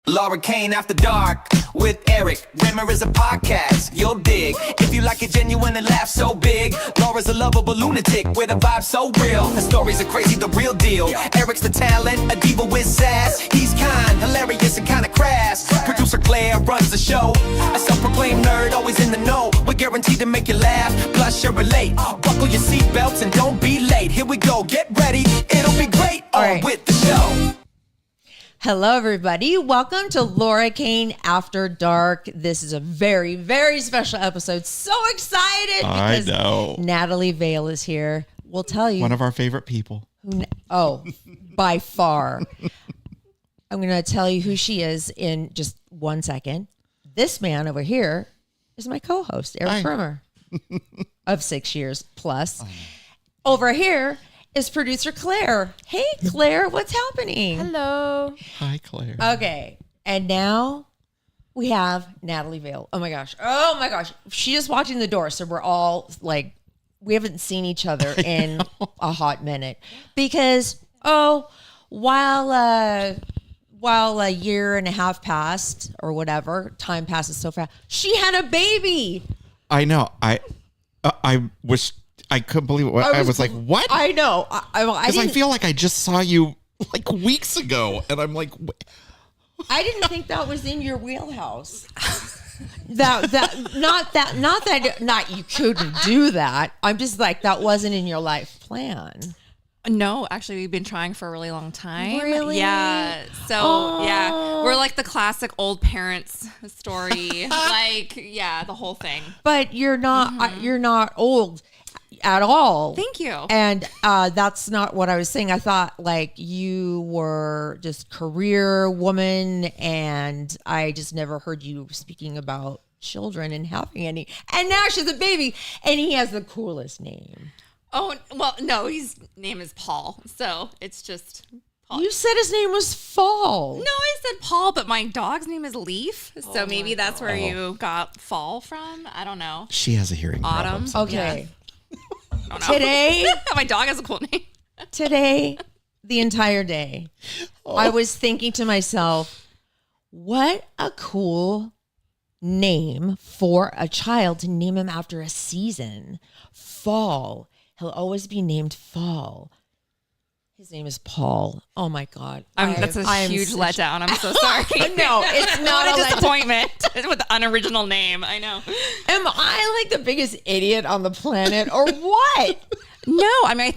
Laura Cain After Dark with Eric. Rimmer is a podcast you'll dig. If you like it genuine and laugh so big. Laura's a lovable lunatic with a vibe so real. Her stories are crazy, the real deal. Eric's the talent, a diva with sass. He's kind, hilarious and kinda crass. Producer Claire runs the show. A self-proclaimed nerd, always in the know. We're guaranteed to make you laugh, plus you'll relate. Buckle your seatbelts and don't be late. Here we go, get ready, it'll be great. On with the show. Hello, everybody. Welcome to Laura Cain After Dark. This is a very, very special episode. So excited because I know. Natalie Vale is here. We'll tell you. One of our favorite people. By far. I'm going to tell you who she is in just 1 second. This man over here is my co-host, Eric Brimmer, of 6 years plus. Over here is producer Claire. Hey, Claire, what's happening? Hello. Hi, Claire. Okay. And now we have Natalie Vale. Oh my gosh. She just walked in the door. So we're all like, we haven't seen each other in a hot minute because, while a year and a half passed or whatever, time passes so fast. She had a baby. I know. I couldn't believe it. I was like, what? I know. Because I feel like I just saw you like weeks ago. And I'm like, I didn't think that was in your wheelhouse. Not you couldn't do that. I'm just like, that wasn't in your life plan. No, actually, we've been trying for a really long time. Really? Yeah. So, yeah, we're like the classic old parents story. The whole thing. But you're not, you're not old at all. Thank you. And that's not what I was saying. I thought like you were just career woman, and I just never heard you speaking about children and having any. And now she's a baby, and he has the coolest name. Oh, well, no, his name is Paul. So it's just Paul. You said his name was Fall. No, I said Paul, but my dog's name is Leaf. So maybe that's where you got Fall from. I don't know. she has a hearing Autumn. problem. Okay. I don't know. Today, my dog has a cool name. Today, the entire day, I was thinking to myself, what a cool name for a child to name him after a season. Fall. He'll always be named Fall. His name is Paul. Oh my God. That's a huge letdown. I'm so sorry. No, it's not a a disappointment with the unoriginal name. I know. Am I like the biggest idiot on the planet or what? No, I mean,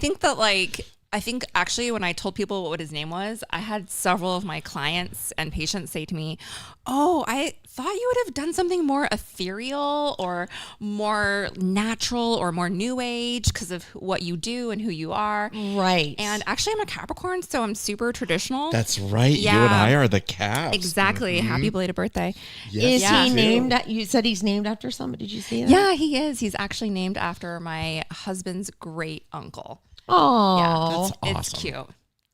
I think actually when I told people what his name was, I had several of my clients and patients say to me, "Oh, I thought you would have done something more ethereal or more natural or more new age because of what you do and who you are." Right. And actually I'm a Capricorn, so I'm super traditional. That's right. Yeah. You and I are the Caps. Exactly. Mm-hmm. Happy belated birthday. Yes, is he named? You said he's named after somebody. Did you see that? Yeah, he is. He's actually named after my husband's great uncle. Oh, Yeah, That's awesome. it's cute.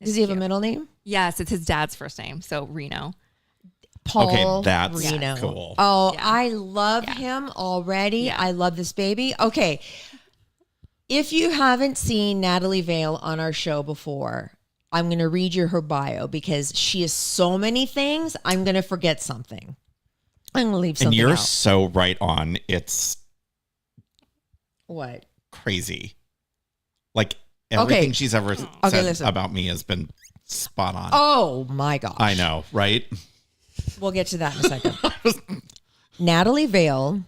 Does he have a middle name? Yes, it's his dad's first name, so Reno. Paul Okay, that's Reno. cool. Oh, Yeah. I love him already. Yeah. I love this baby. Okay. If you haven't seen Natalie Vale on our show before, I'm going to read you her bio because she is so many things. I'm going to forget something. I'm going to leave something And you're out. so right on. It's What? crazy. Like everything she's ever said listen. about me has been spot on. Oh my gosh. I know, right? We'll get to that in a second. Natalie Vale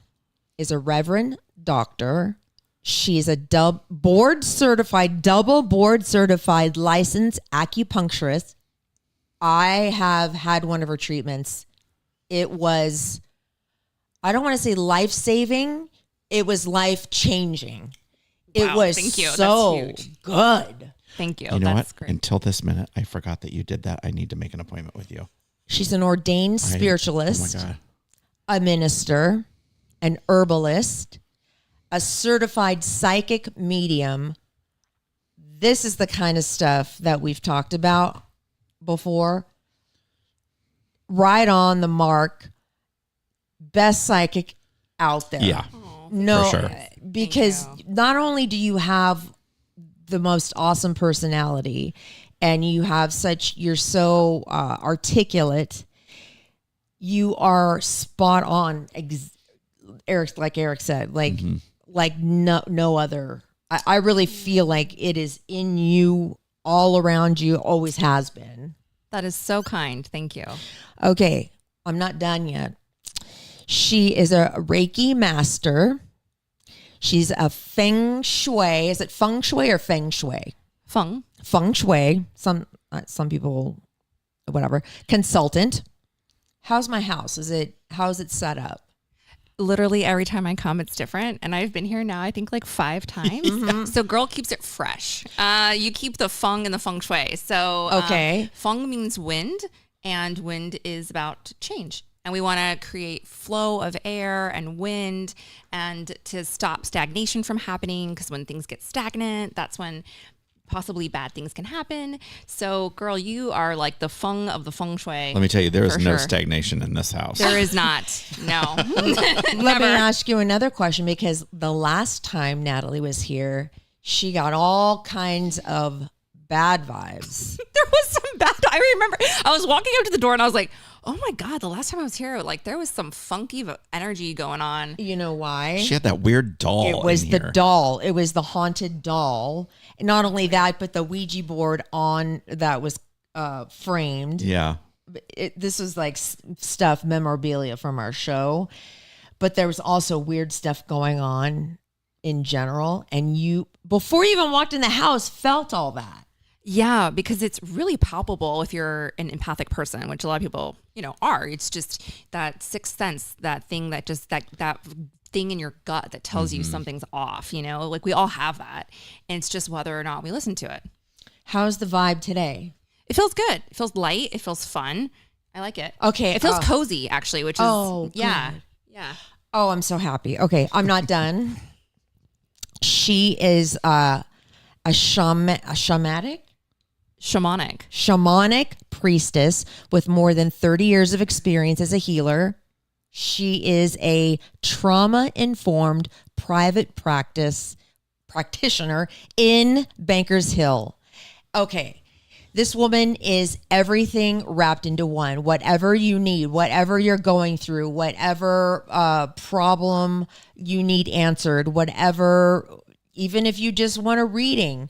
is a Reverend Doctor. She's a double board certified licensed acupuncturist. I have had one of her treatments. It was, I don't want to say life-saving. It was life-changing. It Wow, was thank you. so That's huge. good. Thank you. You know That's what? great. Until this minute, I forgot that you did that. I need to make an appointment with you. She's an ordained spiritualist, Oh my God. a minister, an herbalist, a certified psychic medium. This is the kind of stuff that we've talked about before. Right on the mark. Best psychic out there. Yeah. No, For sure. because not only do you have the most awesome personality and you have you're so articulate you are spot on. Eric, like Eric said, like no other. I really feel like it is in you, all around you, always has been. That is so kind. Thank you. Okay, I'm not done yet. She is a Reiki master. She's a Feng Shui. Is it Feng Shui or Feng Shui? Feng. Feng Shui. Some people, whatever. Consultant. How's my house? How is it set up? Literally every time I come, it's different. And I've been here now, I think like 5 times. So girl keeps it fresh. You keep the feng and the feng shui. So Okay. Feng means wind, and wind is about change. And we want to create flow of air and wind and to stop stagnation from happening, because when things get stagnant, that's when possibly bad things can happen. So girl, you are like the feng of the feng shui. Let me tell you, there is For no sure. stagnation in this house. There is not. No. Let me ask you another question, because the last time Natalie was here, she got all kinds of bad vibes. There was some bad. I remember I was walking up to the door and I was like, oh my God, the last time I was here, like there was some funky energy going on. You know why? She had that weird doll. It was in the here. doll. It was the haunted doll. And not only that, but the Ouija board on that was framed. Yeah. This was like stuff, memorabilia from our show. But there was also weird stuff going on in general. And you, before you even walked in the house, felt all that. Yeah, because it's really palpable if you're an empathic person, which a lot of people, are. It's just that sixth sense, that thing that just that thing in your gut that tells you something's off, like we all have that. And it's just whether or not we listen to it. How's the vibe today? It feels good. It feels light. It feels fun. I like it. Okay. It feels cozy actually, which is, yeah. good. Yeah. Oh, I'm so happy. Okay, I'm not done. She is a shamanic priestess with more than 30 years of experience as a healer. She is a trauma-informed private practitioner in Bankers Hill. Okay, this woman is everything wrapped into one. Whatever you need, whatever you're going through, whatever problem you need answered, whatever, even if you just want a reading,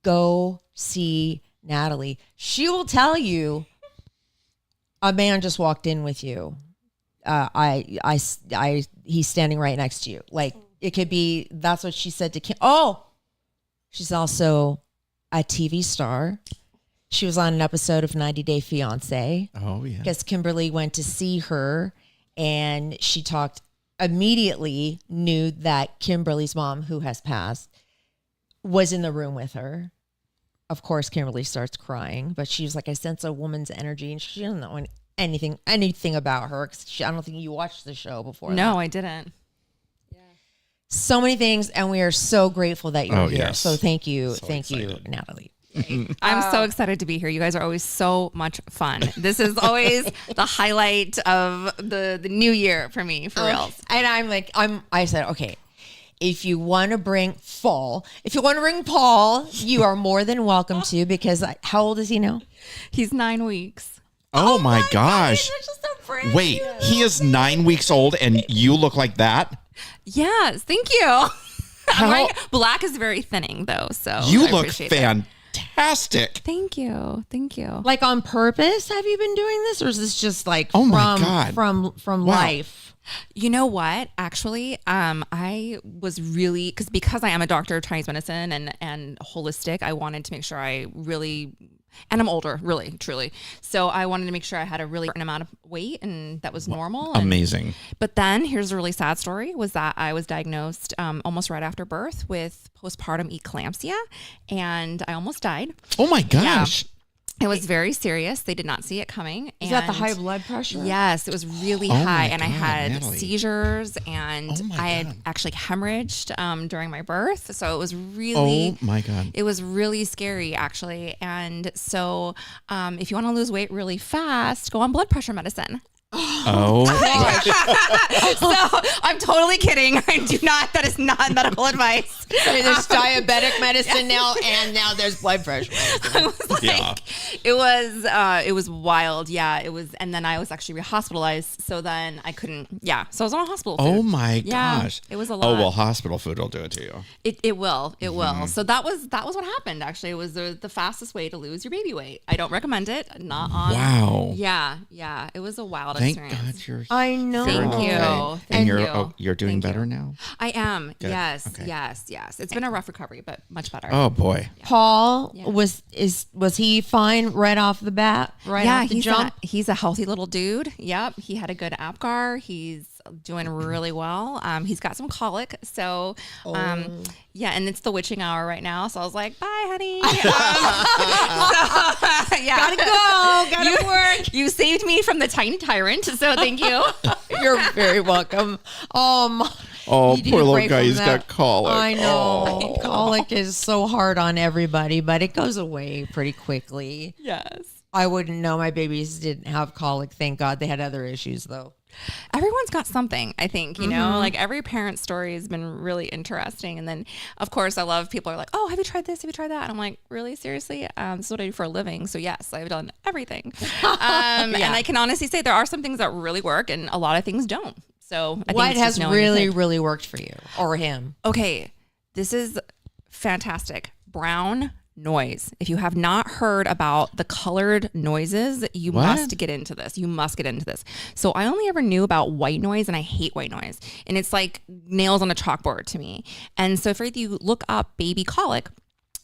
go see Natalie. She will tell you a man just walked in with you. He's standing right next to you. Like it could be, that's what she said to Kim. Oh, she's also a TV star. She was on an episode of 90 Day Fiance. Oh, yeah. Because Kimberly went to see her and she immediately knew that Kimberly's mom, who has passed, was in the room with her. Of course, Kimberly starts crying, but she was like, I sense a woman's energy, and she doesn't know anything about her. I don't think you watched the show before. No, I didn't. So many things, and we are so grateful that you're here. Yes. So thank you, So thank you, excited. Natalie. I'm so excited to be here. You guys are always so much fun. This is always the highlight of the new year for me, for real. And I said, okay, if you want to bring Paul, you are more than welcome to, because how old is he now? He's 9 weeks. Oh, my gosh. Wait, he is 9 weeks old and you look like that? Yes, thank you. How? Black is very thinning though, so You I look appreciate that. fantastic. Thank you. Like on purpose, have you been doing this, or is this just like Oh my God. from Wow. life? You know what? Actually, I was really because I am a doctor of Chinese medicine and holistic. I wanted to make sure I really, and I'm older, really, truly. So I wanted to make sure I had a really certain amount of weight, and that was normal. Amazing. But then here's a really sad story: was that I was diagnosed almost right after birth with postpartum eclampsia, and I almost died. Oh my gosh. It was very serious. They did not see it coming. Is that the high blood pressure? Yes, it was really Oh high, my and I God, had Natalie. seizures, and Oh my I had God. actually hemorrhaged during my birth. So it was really, Oh my God. it was really scary, actually. And so, if you want to lose weight really fast, go on blood pressure medicine. Oh, So I'm totally kidding. I do not. That is not medical advice. There's diabetic medicine now, and now there's blood pressure medicine. I was like, Yeah. it was wild. Yeah, it was. And then I was actually hospitalized. So then I couldn't. Yeah. So I was on hospital food. oh my Yeah, gosh. it was a Oh, lot. well, hospital food will do it to you. It will. It will. So that was what happened. Actually, it was the fastest way to lose your baby weight. I don't recommend it. Not on. Wow. Yeah. It was a wild Thank experience. God you're I know. Thank you. And Thank you're you. you're doing Thank you. better now? I am. Good. Yes. Okay. Yes. It's been a rough recovery, but much better. Oh boy. Paul was he fine right off the bat? Right off the jump? He's a healthy little dude. Yep. He had a good APGAR. He's doing really well. He's got some colic. So, yeah, and it's the witching hour right now. So I was like, bye, honey. Yeah. Gotta work. You saved me from the tiny tyrant. So thank you. You're very welcome. Oh, You need poor to little pray guy. from He's that. got colic. I know. Oh. Colic is so hard on everybody, but it goes away pretty quickly. Yes. I wouldn't know my babies didn't have colic. Thank God they had other issues though. Everyone's got something, I think, you know, like every parent's story has been really interesting. And then, of course, I love people are like, oh, have you tried this? Have you tried that? And I'm like, really? Seriously? This is what I do for a living. So yes, I've done everything. And I can honestly say there are some things that really work and a lot of things don't. So I think What it's just has knowing your really, kid. really worked for you or him? Okay, this is fantastic. Brown noise. If you have not heard about the colored noises, you What? must get into this. You must get into this. So I only ever knew about white noise, and I hate white noise. And it's like nails on a chalkboard to me. And so if you look up baby colic,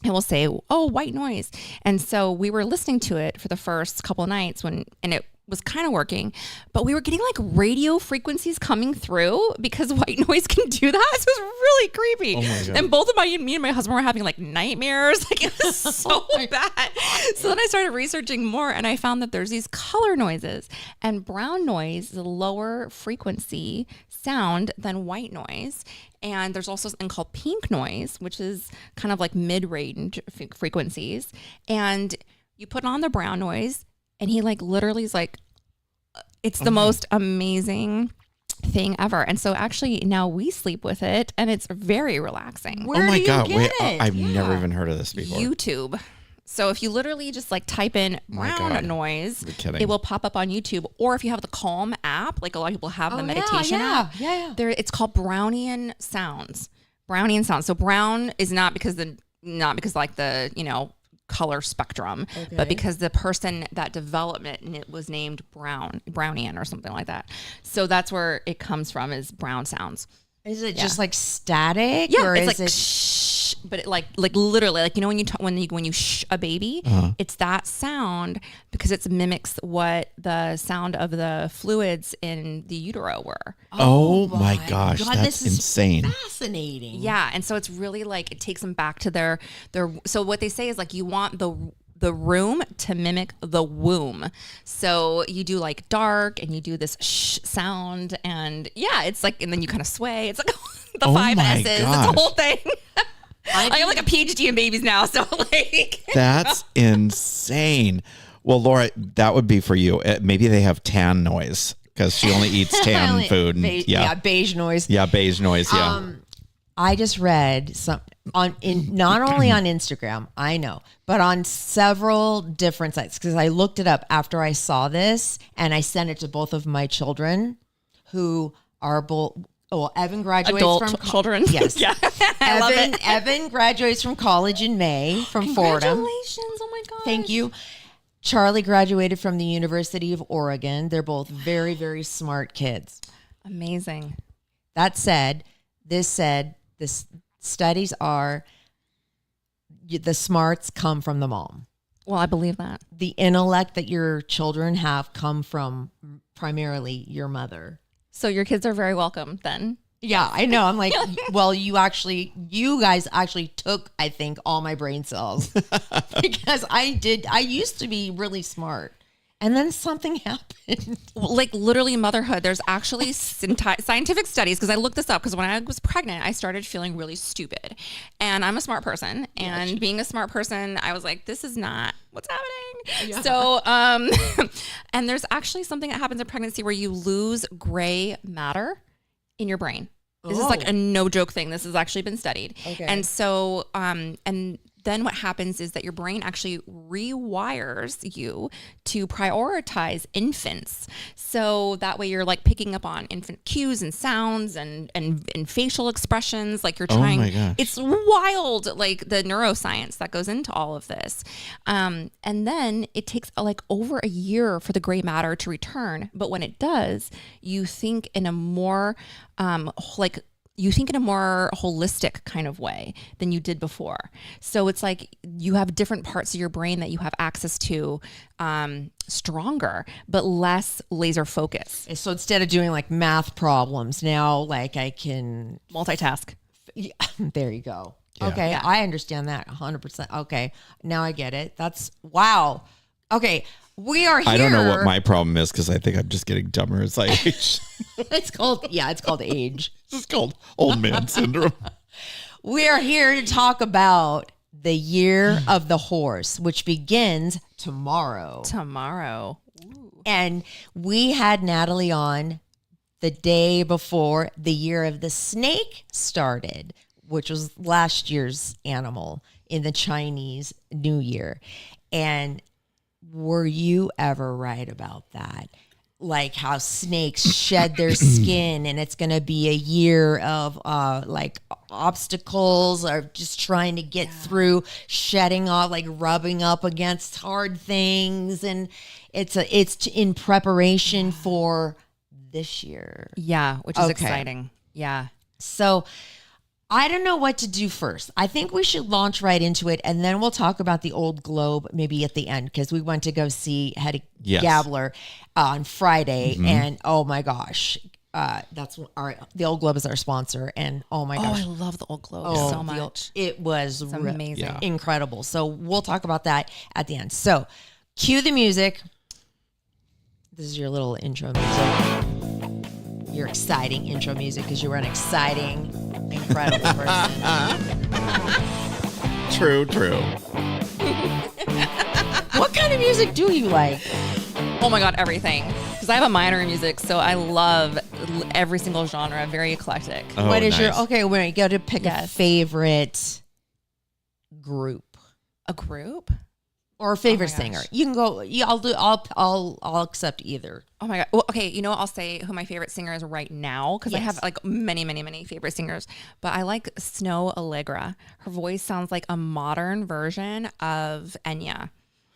it will say, oh, white noise. And so we were listening to it for the first couple of nights and it was kind of working, but we were getting like radio frequencies coming through because white noise can do that. So it was really creepy. Oh my God. And both of me and my husband were having like nightmares. Like it was so bad. So then I started researching more and I found that there's these color noises, and brown noise is a lower frequency sound than white noise. And there's also something called pink noise, which is kind of like mid-range frequencies. And you put on the brown noise, and he like literally is like, it's the most amazing thing ever. And so actually now we sleep with it, and it's very relaxing. Where oh my do you God. get Wait, it? I've never even heard of this before. YouTube. So if you literally just like type in My brown God. noise, You're kidding. it will pop up on YouTube. Or if you have the Calm app, like a lot of people have the Oh, meditation yeah, app. yeah. There, it's called Brownian sounds. Brownian sounds. So brown is not because like the, you know, color spectrum, but because the person that developed it, and it was named Brownian or something like that. So that's where it comes from, is brown sounds. Is it just like static? Yeah, or it's is like it shh, but it like literally, like, you know, when you shh a baby, it's that sound because it mimics what the sound of the fluids in the utero were. Oh my gosh. God, That's this is insane. fascinating? Yeah, and so it's really like it takes them back to their. So what they say is like you want the room to mimic the womb. So you do like dark and you do this shh sound, and yeah, it's like, and then you kind of sway. It's like the Oh 5 my S's. It's gosh. a whole thing. I have like a PhD in babies now, so like That's insane. Well, Laura, that would be for you. Maybe they have tan noise because she only eats tan food. And, beige noise. Yeah, beige noise. Yeah. I just read some not only on Instagram, I know, but on several different sites, because I looked it up after I saw this, and I sent it to both of my children, who are both. Well, Evan graduates adult from children. Yes, Yeah. I love it. Evan graduates from college in May from Fordham. Congratulations. Oh my god. Thank you. Charlie graduated from the University of Oregon. They're both very, very smart kids. Amazing. That said, this studies are the smarts come from the mom. Well, I believe that. The intellect that your children have come from primarily your mother. So your kids are very welcome then. Yeah, I know. I'm like, well, you guys actually took, I think, all my brain cells because I used to be really smart. And then something happened. Like literally motherhood. There's actually scientific studies, because I looked this up, because when I was pregnant, I started feeling really stupid. And I'm a smart person. And being a smart person, I was like, this is not what's happening. Yeah. So, and there's actually something that happens in pregnancy where you lose gray matter in your brain. This is like a no joke thing. This has actually been studied. Okay. And so, and then what happens is that your brain actually rewires you to prioritize infants. So that way you're like picking up on infant cues and sounds and facial expressions. Like you're trying, it's wild, like the neuroscience that goes into all of this. And then it takes like over a year for the gray matter to return. But when it does, you think in a more holistic kind of way than you did before. So it's like you have different parts of your brain that you have access to stronger, but less laser focus. So instead of doing like math problems, now like I can multitask. Yeah, there you go. Yeah. Okay, Yeah. I understand that 100%. Okay, now I get it. That's wow. Okay, we are here. I don't know what my problem is because I think I'm just getting dumber as I age. It's called age. This is called old man syndrome. We are here to talk about the year of the horse, which begins tomorrow. Ooh. And we had Natalie on the day before the year of the snake started, which was last year's animal in the Chinese New Year. And were you ever right about that? Like how snakes shed their skin, and it's going to be a year of like obstacles or just trying to get through, shedding off, like rubbing up against hard things, and it's in preparation for this year. Yeah, which is exciting. Yeah. So I don't know what to do first. I think we should launch right into it, and then we'll talk about the Old Globe maybe at the end, because we went to go see Hetty Gabler on Friday, and oh my gosh, that's the Old Globe is our sponsor, and oh my gosh, I love the Old Globe so much. It was amazing, incredible. So we'll talk about that at the end. So cue the music. This is your little intro music. Your exciting intro music, because you were an exciting, incredible person. True. What kind of music do you like? Oh my God, everything. Because I have a minor in music, so I love every single genre, very eclectic. Oh, What is nice. when you go to pick a favorite group A group? or a favorite gosh. singer? You can go. Yeah, I'll accept either. Oh my God. Well, okay, you know what? I'll say who my favorite singer is right now, because I have like many favorite singers. But I like Snow Allegra. Her voice sounds like a modern version of Enya.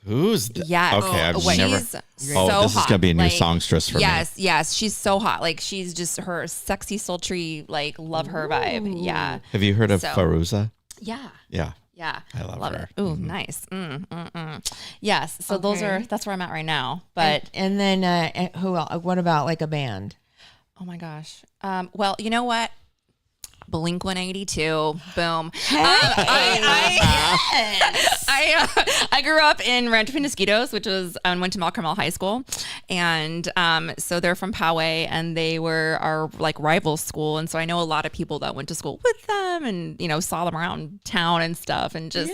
Who's that? Yeah. Okay, I've she's never. so this is gonna be a new Like, songstress for me. Yes. She's so hot. Like she's just her sexy, sultry, like love her vibe. Yeah. Have you heard of So- Faruza? Yeah. Yeah. Yeah. I love her. it. Ooh, nice. Yes. So that's where I'm at right now. But And then who else? What about like a band? oh my gosh. Well, you know what? Blink 182. Boom. I grew up in Rancho Penasquitos, which was went to Mount Carmel High School, and so they're from Poway, and they were our like rival school, and so I know a lot of people that went to school with them, and saw them around town and stuff, and just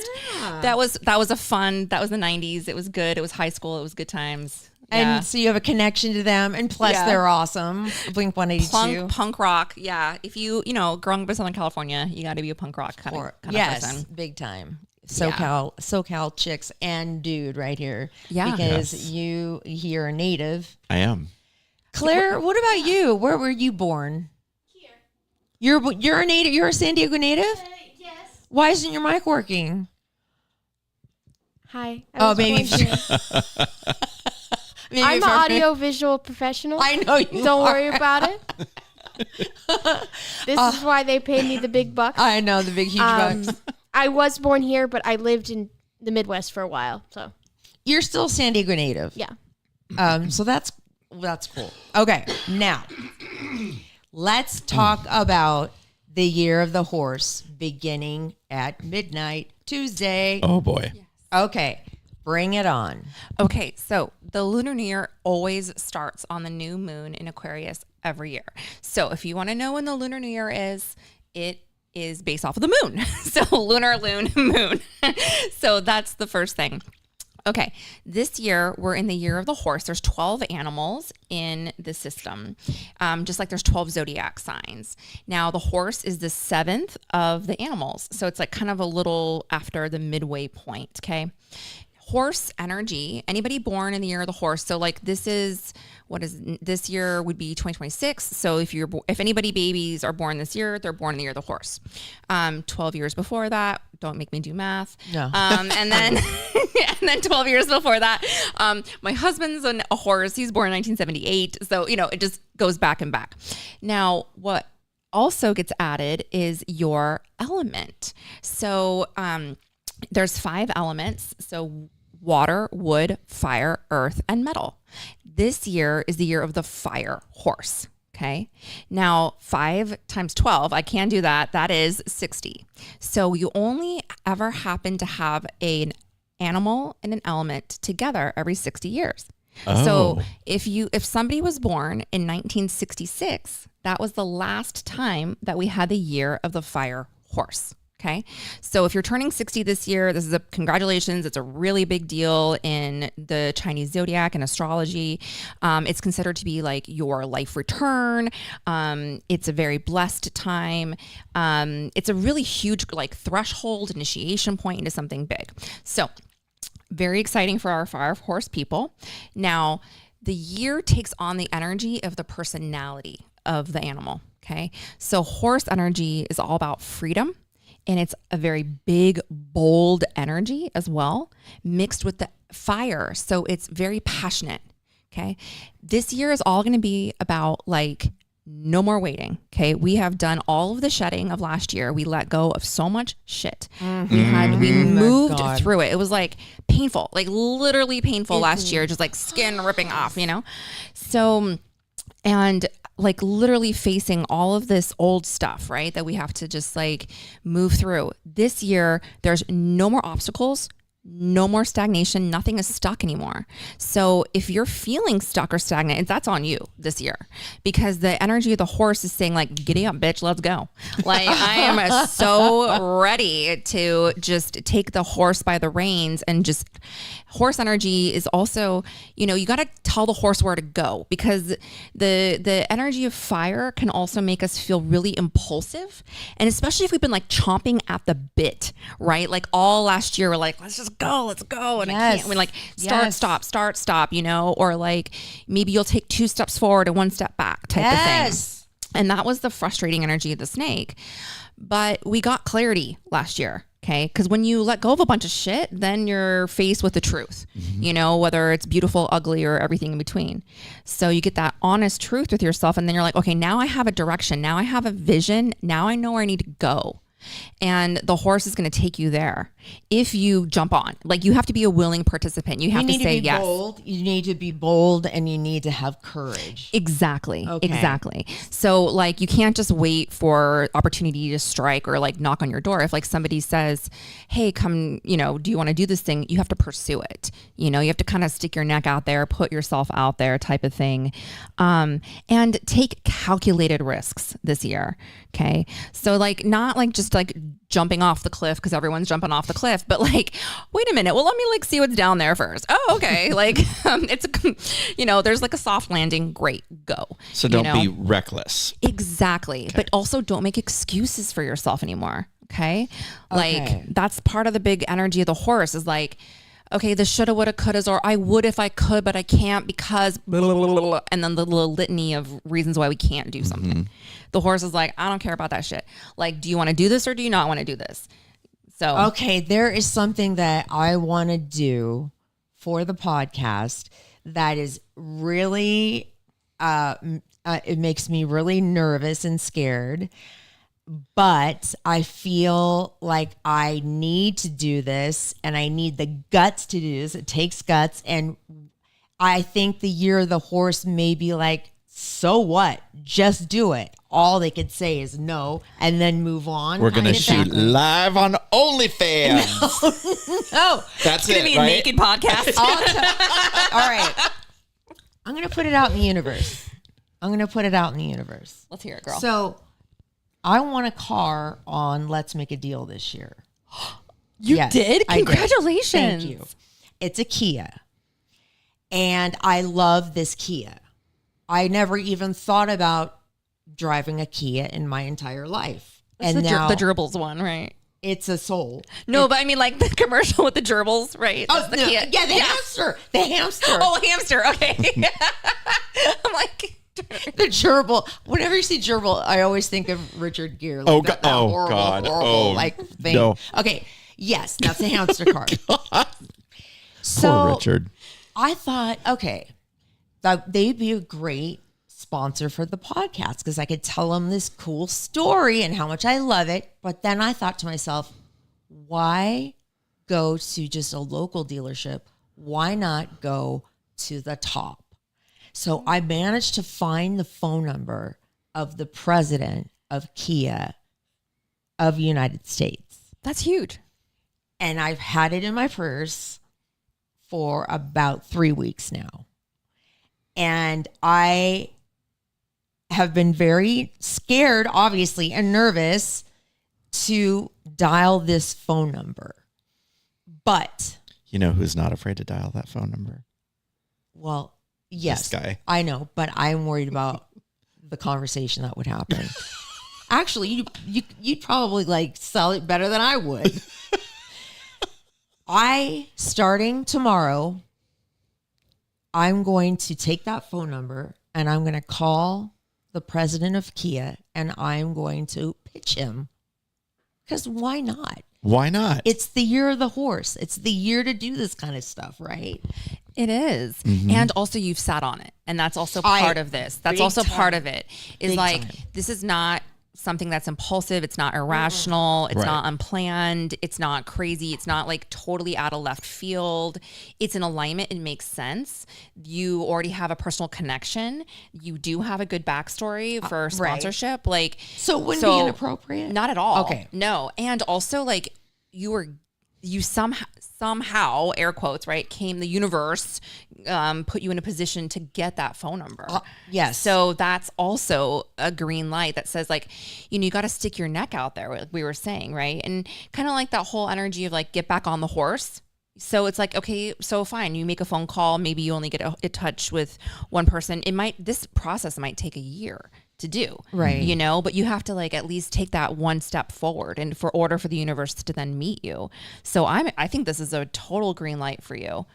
that was the 90s. It was good. It was high school. It was good times. Yeah. And so you have a connection to them, and plus they're awesome. Blink 182. Punk rock, yeah. If you growing up in Southern California, you got to be a punk rock kind of person. Big time. SoCal chicks and dude right here. Yeah. Because you're a native. I am. Claire, what about you? Where were you born? Here. You're a native. You're a San Diego native. Yes. Why isn't your mic working? Hi. Maybe. I'm an audio-visual professional. I know you. Don't are. worry about it. This is why they pay me the big bucks. I know the big huge bucks. I was born here, but I lived in the Midwest for a while. So You're still a San Diego native. yeah. So that's cool. Okay, now let's talk about the year of the horse beginning at midnight Tuesday. Oh boy. Okay, Bring it on. Okay, so the lunar new year always starts on the new moon in Aquarius every year. So if you want to know when the lunar new year is, it is based off of the moon. So lunar, moon. So that's the first thing. Okay, this year we're in the year of the horse. There's 12 animals in the system, just like there's 12 zodiac signs. Now, the horse is the 7th of the animals. So it's like kind of a little after the midway point, okay? Horse energy, anybody born in the year of the horse. So like this year would be 2026. So if anybody babies are born this year, they're born in the year of the horse. 12 years before that, don't make me do math. No. And then and then 12 years before that, my husband's a horse. He's born in 1978. So, it just goes back and back. Now, what also gets added is your element. So, there's 5 elements. So water, wood, fire, earth, and metal. This year is the year of the fire horse. Okay. Now 5 times 12, I can do that. That is 60. So you only ever happen to have an animal and an element together every 60 years. Oh. So if somebody was born in 1966, that was the last time that we had the year of the fire horse. Okay. So if you're turning 60 this year, congratulations. It's a really big deal in the Chinese zodiac and astrology. It's considered to be like your life return. It's a very blessed time. It's a really huge like threshold initiation point into something big. So very exciting for our fire horse people. Now, the year takes on the energy of the personality of the animal. Okay. So horse energy is all about freedom. And it's a very big, bold energy as well, mixed with the fire. So it's very passionate. Okay. This year is all going to be about like no more waiting. Okay. We have done all of the shedding of last year. We let go of so much shit. We moved through it. It was like painful, like literally painful last year, just like skin ripping off, So, and like literally facing all of this old stuff, right? That we have to just like move through. This year, there's no more obstacles, no more stagnation. Nothing is stuck anymore. So if you're feeling stuck or stagnant, that's on you this year, because the energy of the horse is saying like, giddy up, bitch, let's go. Like I am so ready to just take the horse by the reins. And just horse energy is also, you got to tell the horse where to go, because the energy of fire can also make us feel really impulsive. And especially if we've been like chomping at the bit, right? Like all last year, we're like, let's go. And I can't, like start, stop, or like maybe you'll take 2 steps forward and 1 step back type of thing. And that was the frustrating energy of the snake. But we got clarity last year. Okay. Because when you let go of a bunch of shit, then you're faced with the truth, whether it's beautiful, ugly, or everything in between. So you get that honest truth with yourself. And then you're like, okay, now I have a direction. Now I have a vision. Now I know where I need to go. And the horse is going to take you there if you jump on. Like you have to be a willing participant. You have to say yes. Bold. You need to be bold, and you need to have courage. Exactly. Okay. Exactly. So like you can't just wait for opportunity to strike or like knock on your door. If like somebody says, hey, come, do you want to do this thing? You have to pursue it. You have to kind of stick your neck out there, put yourself out there type of thing. And take calculated risks this year. Okay. So like not like just like jumping off the cliff because everyone's jumping off the cliff, but like, wait a minute. Well, let me like see what's down there first. Oh, okay. Like it's there's like a soft landing. Great. Go. So don't be reckless. Exactly. Okay. But also don't make excuses for yourself anymore. Okay. Like that's part of the big energy of the horse is like, okay, the shoulda, woulda, couldas, or I would if I could, but I can't because blah, blah, blah, blah, and then the little litany of reasons why we can't do something. Mm-hmm. The horse is like, I don't care about that shit. Like, do you want to do this or do you not want to do this? So, okay, there is something that I want to do for the podcast that is really, it makes me really nervous and scared. But I feel like I need to do this and I need the guts to do this. It takes guts. And I think the year of the horse may be like so what? Just do it. All they could say is no and then move on. We're going to shoot live on OnlyFans. No. That's It's going to be a naked podcast. All right. I'm going to put it out in the universe. Let's hear it, girl. So I won a car on Let's Make a Deal this year. You Yes, did? I did. Congratulations. Thank you. It's a Kia. And I love this Kia. I never even thought about driving a Kia in my entire life. That's and now the gerbils one, right? it's a Soul. No, but I mean like the commercial with the gerbils, right? Oh, That's the no. Kia. Yeah, the hamster. The hamster. Oh, a hamster. Okay. I'm like, The gerbil. Whenever you see gerbil, I always think of Richard Gere. Like that horrible, God. horrible, like thing. No. Okay. Yes, that's a hamster car. So Poor Richard. I thought, okay, that they'd be a great sponsor for the podcast because I could tell them this cool story and how much I love it. But then I thought to myself, why go to just a local dealership? Why not go to the top? So I managed to find the phone number of the president of Kia of the United States. that's huge. And I've had it in my purse for about 3 weeks now. And I have been very scared, obviously, and nervous to dial this phone number. But, You know who's not afraid to dial that phone number? well, yes, This guy. I know, but I'm worried about the conversation that would happen. Actually, you'd probably like sell it better than I would. Starting tomorrow, I'm going to take that phone number and I'm going to call the president of Kia and I'm going to pitch him. Because why not? Why not? It's the year of the horse. It's the year to do this kind of stuff, right? It is. Mm-hmm. And also you've sat on it. And that's also part of this. That's big also time. part of it. Is Big like, time. this is not something that's impulsive. It's not irrational. It's Right. not unplanned. It's not crazy. It's not like totally out of left field. It's in alignment. It makes sense. You already have a personal connection. You do have a good backstory for right. sponsorship. Like, So it wouldn't be inappropriate? Not at all. Okay. No. And also like you somehow air quotes, right, the universe put you in a position to get that phone number. Yes. So that's also a green light that says like, you got to stick your neck out there, like we were saying, right? And kind of like that whole energy of like, get back on the horse. So it's like, okay, so fine, you make a phone call, maybe you only get in touch with one person. This process might take a year to do, Right. but you have to like at least take that one step forward and for order for the universe to then meet you. So I think this is a total green light for you.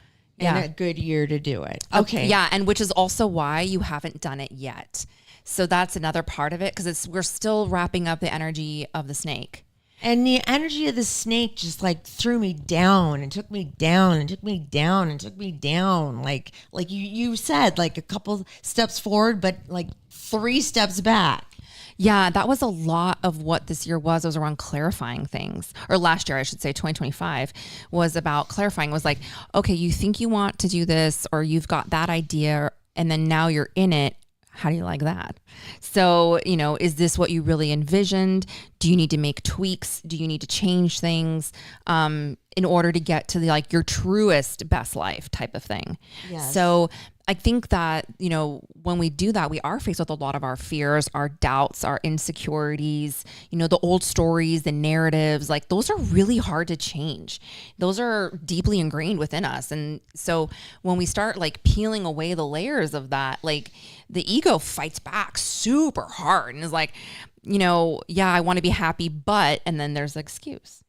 And a good year to do it. Okay. Yeah. And which is also why you haven't done it yet. So that's another part of it. Cause we're still wrapping up the energy of the snake. And the energy of the snake just like threw me down and took me down and took me down and took me down. Like you said, like a couple steps forward, but like 3 steps back. Yeah, that was a lot of what this year was. It was around clarifying things. Or last year, I should say, 2025 was about clarifying. It was like, okay, you think you want to do this or you've got that idea and then now you're in it. How do you like that? So, is this what you really envisioned? Do you need to make tweaks? Do you need to change things in order to get to your truest best life type of thing? Yes. So I think that, when we do that, we are faced with a lot of our fears, our doubts, our insecurities, the old stories, the narratives, like those are really hard to change. Those are deeply ingrained within us. And so when we start like peeling away the layers of that, like the ego fights back super hard and is like, yeah, I want to be happy, but, and then there's excuse.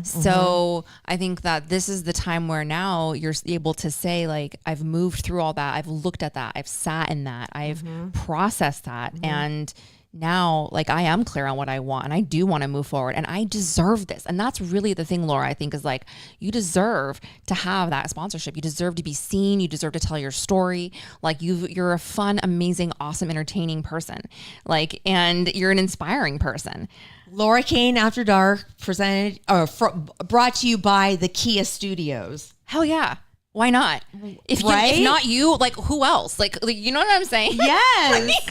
So I think that this is the time where now you're able to say like, I've moved through all that. I've looked at that. I've sat in that. I've processed that. And now like I am clear on what I want and I do want to move forward and I deserve this. And that's really the thing, Laura, I think is like, you deserve to have that sponsorship. You deserve to be seen. You deserve to tell your story. Like you're a fun, amazing, awesome, entertaining person. Like, and you're an inspiring person. Laura Cain After Dark brought to you by the Kia Studios. Hell yeah. Why not? If not you, like who else? Like you know what I'm saying? Yes.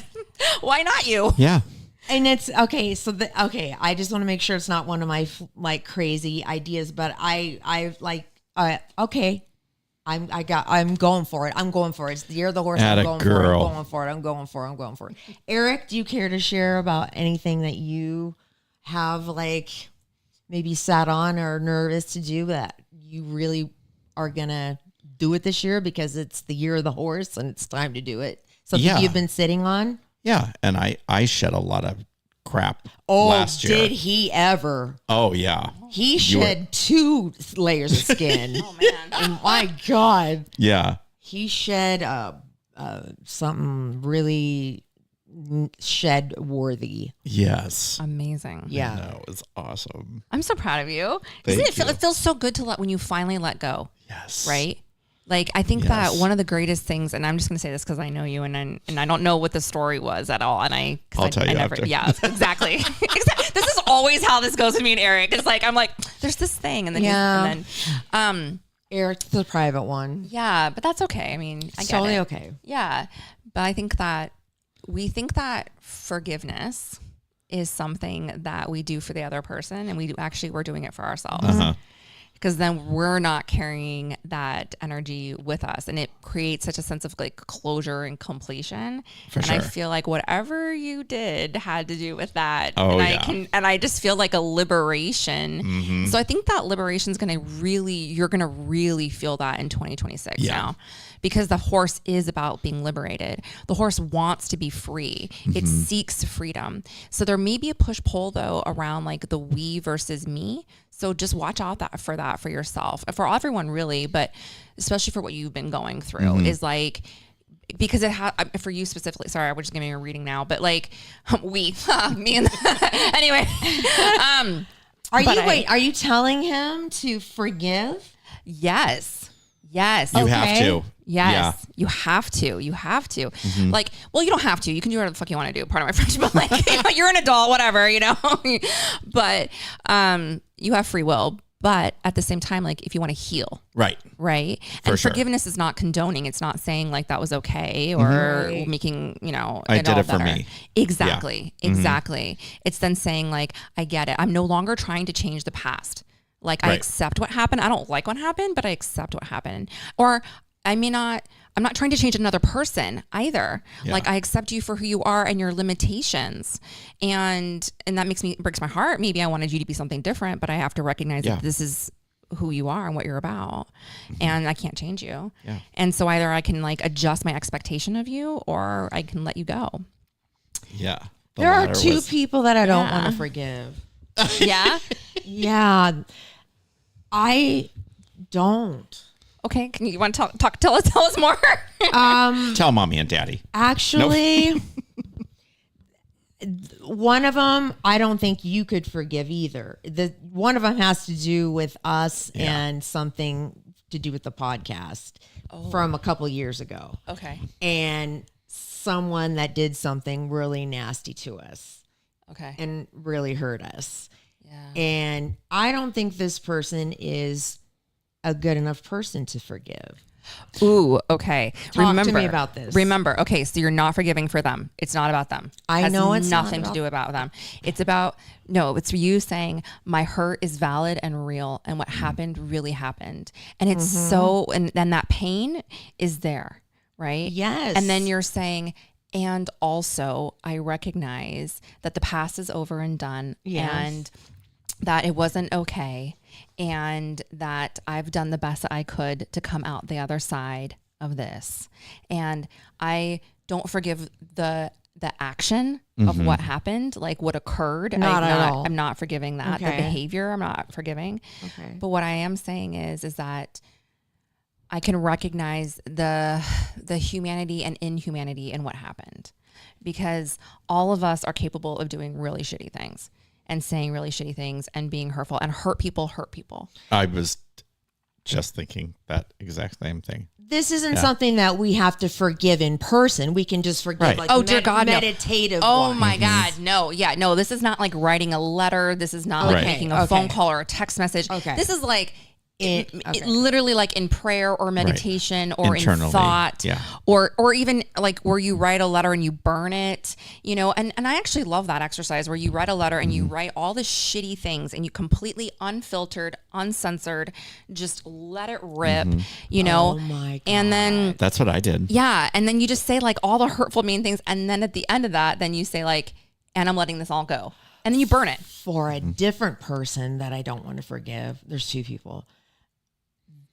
Why not you? Yeah. And it's okay. So I just want to make sure it's not one of my like crazy ideas, but I like, okay. I'm going for it. I'm going for it. It's the year of the horse. Atta I'm going girl. for it. I'm going for it. I'm going for it. I'm going for it. Eric, do you care to share about anything that you have like maybe sat on or nervous to do that you really are gonna do it this year because it's the year of the horse and it's time to do it? Something you've been sitting on? Yeah. And I shed a lot of crap last year. Did he ever? Oh, yeah. He shed 2 layers of skin. Oh man. And my God. Yeah. He shed something really shed worthy. Yes. Amazing. Yeah. No, it was awesome. I'm so proud of you. Thank Doesn't it feel? you. It feels so good to when you finally let go. Yes. Right. Like I think that one of the greatest things, and I'm just going to say this because I know you, and I don't know what the story was at all, and I'll tell you after. Yeah, exactly. This is always how this goes with me and Eric. It's like I'm like, there's this thing, and then Eric's the private one. yeah, but that's okay. I mean, I It's get totally it. okay. Yeah, but I think that we think that forgiveness is something that we do for the other person, and we're doing it for ourselves. Because then we're not carrying that energy with us, and it creates such a sense of like closure and completion. And I feel like whatever you did had to do with that. Oh, and I just feel like a liberation. So I think that liberation is you're gonna really feel that in 2026 now. Because the horse is about being liberated. The horse wants to be free. It seeks freedom. So there may be a push-pull though around like the we versus me. So just watch out for that for yourself, for everyone really, but especially for what you've been going through is like, because for you specifically, sorry, we're just giving you a reading now, but like me and anyway. Are you telling him to forgive? Yes. You have to. Yes, you have to. Like, well, you don't have to. You can do whatever the fuck you want to do. Pardon my French, but like, you're an adult, whatever, But you have free will. But at the same time, like, if you want to heal, Right. And forgiveness is not condoning. It's not saying like that was okay or making I did it better. for me. Exactly. It's then saying like, I get it. I'm no longer trying to change the past. Like I accept what happened. I don't like what happened, but I accept what happened. Or I'm not trying to change another person either. Yeah. Like I accept you for who you are and your limitations. And that breaks my heart. Maybe I wanted you to be something different, but I have to recognize that this is who you are and what you're about. And I can't change you. Yeah. And so either I can like adjust my expectation of you or I can let you go. Yeah. There are 2 people that I don't want to forgive. Yeah. Yeah. I don't. Okay. You want to tell us more? Tell mommy and daddy. Actually, one of them, I don't think you could forgive either. One of them has to do with us and something to do with the podcast from a couple years ago. Okay. And someone that did something really nasty to us. Okay. And really hurt us. Yeah. And I don't think this person is a good enough person to forgive. Ooh, okay. Talk to me about this. Remember, okay, so you're not forgiving for them. It's not about them. I know it's nothing not to do about them. It's you saying my hurt is valid and real, and what happened really happened. And it's and then that pain is there, right? Yes. And then you're saying, and also I recognize that the past is over and done, and that it wasn't okay, and that I've done the best that I could to come out the other side of this. And I don't forgive the action of what happened, like what occurred. I'm not forgiving that. Okay. The behavior, I'm not forgiving. Okay. But what I am saying is that I can recognize the humanity and inhumanity in what happened, because all of us are capable of doing really shitty things and saying really shitty things and being hurtful, and hurt people. I was just thinking that exact same thing. This isn't something that we have to forgive in person. We can just forgive like dear God, no. meditative. Oh wise. my God, no. Yeah, no, this is not like writing a letter. This is not like making a phone call or a text message. Okay. This is like literally like in prayer or meditation or Internally, in thought, yeah. or even like where you write a letter and you burn it, you know, and I actually love that exercise where you write a letter and you write all the shitty things and you completely unfiltered, uncensored, just let it rip, you know, Oh my and then That's what I did. yeah, and then you just say like all the hurtful, mean things, and then at the end of that, then you say like, and I'm letting this all go, and then you burn it. For a different person that I don't want to forgive, there's 2 people.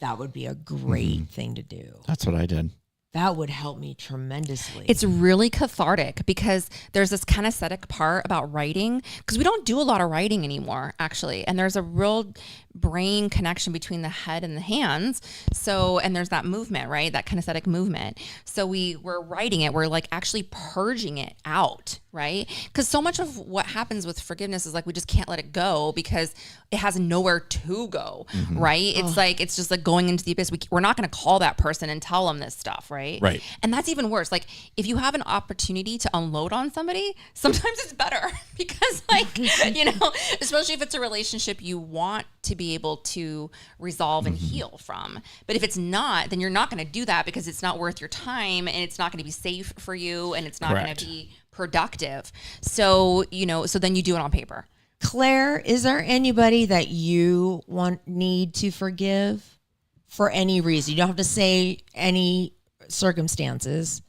That would be a great thing to do. That's what I did. That would help me tremendously. It's really cathartic because there's this kinesthetic part about writing because we don't do a lot of writing anymore, actually. And there's a real brain connection between the head and the hands. So, and there's that movement, right? That kinesthetic movement. So we're writing it. We're like actually purging it out, right? Because so much of what happens with forgiveness is like we just can't let it go because it has nowhere to go, right? It's like, it's just like going into the abyss. We're not going to call that person and tell them this stuff, right? Right. And that's even worse. Like if you have an opportunity to unload on somebody, sometimes it's better because like, you know, especially if it's a relationship you want to be able to resolve and heal from. But if it's not, then you're not going to do that because it's not worth your time and it's not going to be safe for you and it's not going Correct. to be productive. So, you know, so then you do it on paper. Claire, is there anybody that you need to forgive for any reason? You don't have to say any circumstances.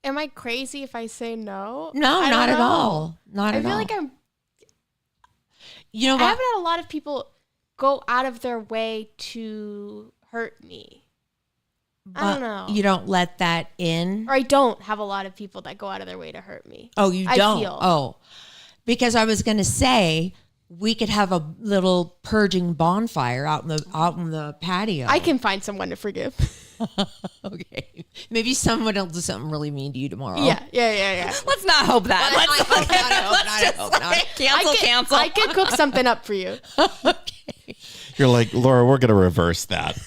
Am I crazy if I say no? No, I not don't at know. all. Not I at feel all. like You know I what? haven't had a lot of people go out of their way to hurt me. I don't know. You don't let that in. Or I don't have a lot of people that go out of their way to hurt me. Oh, you I don't. feel. Oh, because I was going to say we could have a little purging bonfire out in the patio. I can find someone to forgive. Okay, maybe someone will do something really mean to you tomorrow. Yeah. Let's not hope that. Cancel. I could cook something up for you. You're like, Laura, we're going to reverse that.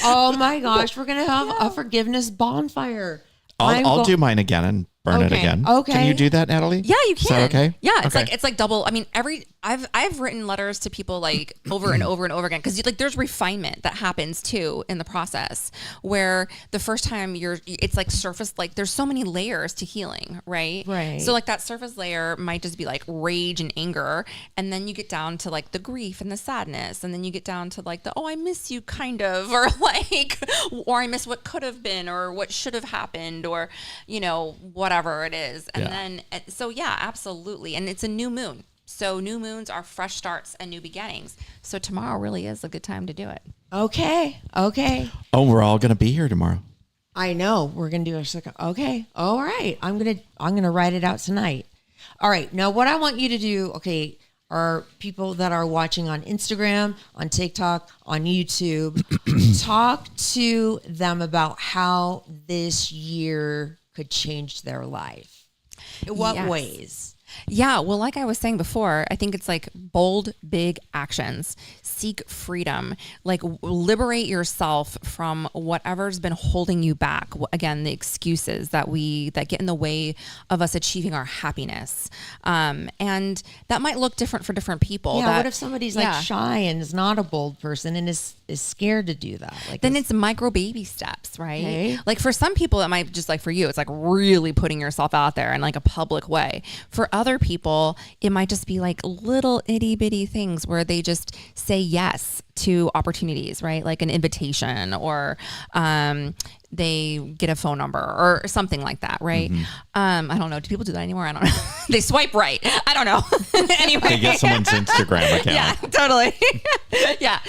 Oh my gosh, we're gonna have a forgiveness bonfire. I'll do mine again and burn it Okay, again. okay. Can you do that, Natalie? Yeah, you can. Is that okay? Yeah, it's Okay. like double. I mean, I've written letters to people like over and over and over again because like there's refinement that happens too in the process where the first time it's like surface, like there's so many layers to healing, right? Right. So like that surface layer might just be like rage and anger, and then you get down to like the grief and the sadness, and then you get down to like the I miss you kind of, or like, or I miss what could have been, or what should have happened, or you know whatever it is, and then so yeah, absolutely, and it's a new moon. So new moons are fresh starts and new beginnings. So tomorrow really is a good time to do it. Okay. Oh, we're all going to be here tomorrow. I know we're gonna do a second. Okay. All right. I'm gonna write it out tonight. All right. Now, what I want you to do, okay, are people that are watching on Instagram, on TikTok, on YouTube, talk to them about how this year could change their life. In what Yes. ways? Yeah, well, like I was saying before, I think it's like bold, big actions. Seek freedom, like liberate yourself from whatever's been holding you back. Again, the excuses that get in the way of us achieving our happiness. And that might look different for different people. Yeah. That- What if somebody's like yeah. shy and is not a bold person and is scared to do that? Like, Then it's micro baby steps, right? Okay. Like for some people, it might just like for you, it's like really putting yourself out there in like a public way. For other people, it might just be like little itty bitty things where they just say yes to opportunities, right? Like an invitation, or they get a phone number or something like that, right? I don't know. Do people do that anymore? I don't know. They swipe right. I don't know. Anyway. They get someone's Instagram account. Yeah, totally. Yeah.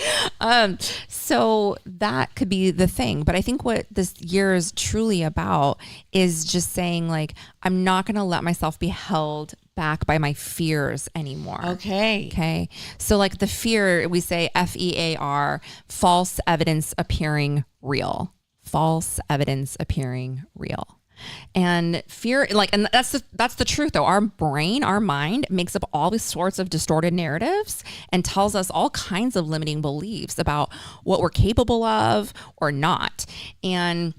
So that could be the thing. But I think what this year is truly about is just saying like, I'm not going to let myself be held back by my fears anymore. okay. Okay. So like the fear, we say FEAR, false evidence appearing real. False evidence appearing real. And fear, like, and that's the truth though. Our brain, our mind makes up all these sorts of distorted narratives and tells us all kinds of limiting beliefs about what we're capable of or not. And